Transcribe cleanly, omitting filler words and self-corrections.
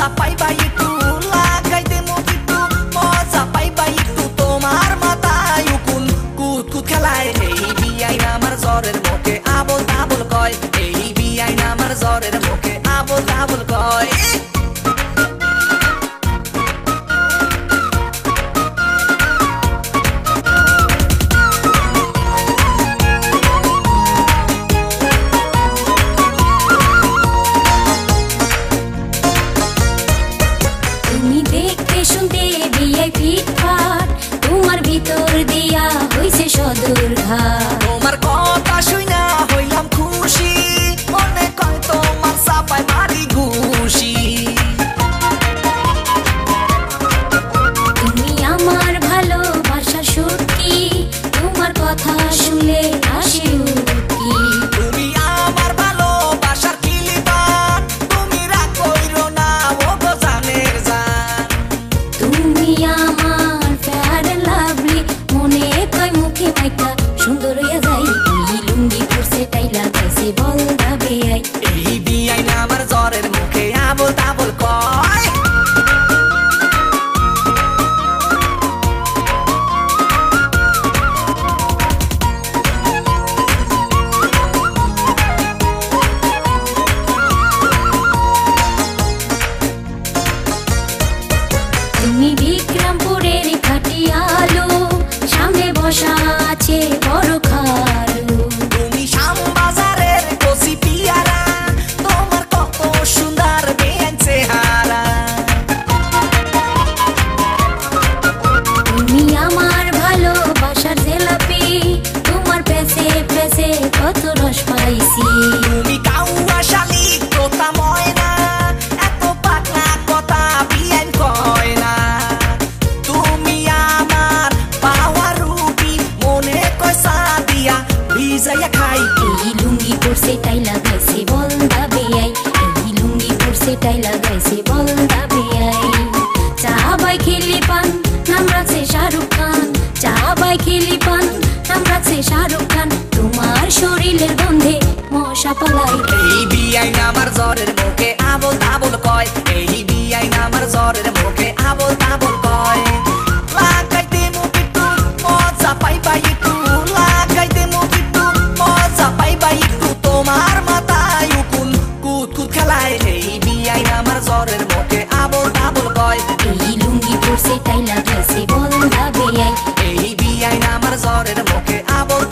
মজা পাইবা একটু লাগাইতে মুকিটু মজা পাইবা একটু তোমার মাথায় উকুন কুত কুত খেলায় এই বিয়াই আমার জ্বরের মুখে আবল তাবল কয় এই বিয়াই আমার জ্বরের মুখে আবল তাবল কয় তোমার ভিতর দিয়া হইছে সদর ঘাট তোমার কথা শুনা হইলাম খুশি মনে কয় তোমার সাপাই মারি ঘুষি তুমি আমার ভালোবাসা সত্যি তোমার কথা শুনে আসি উঠি তুমি আমার ভালোবাসার কিলিবান তুমি রাগ কইরো না ও গো জানের জান তুমি আমার ফেয়ার লাভলি মনে কয় মুখে মাইকা সুন্দর হইয়া যাই এই লুঙ্গি পরছে টাই লাগাইছে বল দাবে আই এই বিয়াই না আমার জ্বরের মুখে আবল তাবল কয় তুমি বিক্রমপুরের খাটিয়ালো সামনে বসা আছে বড় খালু তুমি শ্যামবাজারের কচি পিয়ারা তোমার কত সুন্দর বেন চেহারা তুমি আমার ভালোবাসার জেলাপি তোমার পেছে পেছে কত রস পাইছি তুমি কাউয়া শালিক তোতা ময়না এত পাকনা কথা বিয়ান কয় না তুমি আমার পাওয়া রুবি মনে কয় সাদিয়া ভিজাইয়া খাই এই লুঙ্গি পরছে টাই লাগাইছে বল দাবে আই এই লুঙ্গি পরছে টাই লাগাইছে বল দাবে আই চা বাই খেলি পান নাম রাখছে শাহরুখ খান চা বাই খেলি পান নাম রাখছে শাহরুখ খান তোমার শরীরের গন্ধে মশা পালাই এই বিয়াই না আমার জ্বরের মুখে আবল তাবল কয় এই বিয়াই না আমার জ্বরের মুখে আবল তাবল কয় লাগাইতে মুকিটু মজা পাইবা একটু লাগাইতে মুকিটু মজা পাইবা একটু তোমার মাথায় উকুন কুত কুত খেলায় এই বিয়াই না আমার জ্বরের মুখে আবল তাবল কয় এই লুঙ্গি পরছে টাই লাগাইছে বল দাবে আই এই বিয়াই না আমার জ্বরের মুখে আবল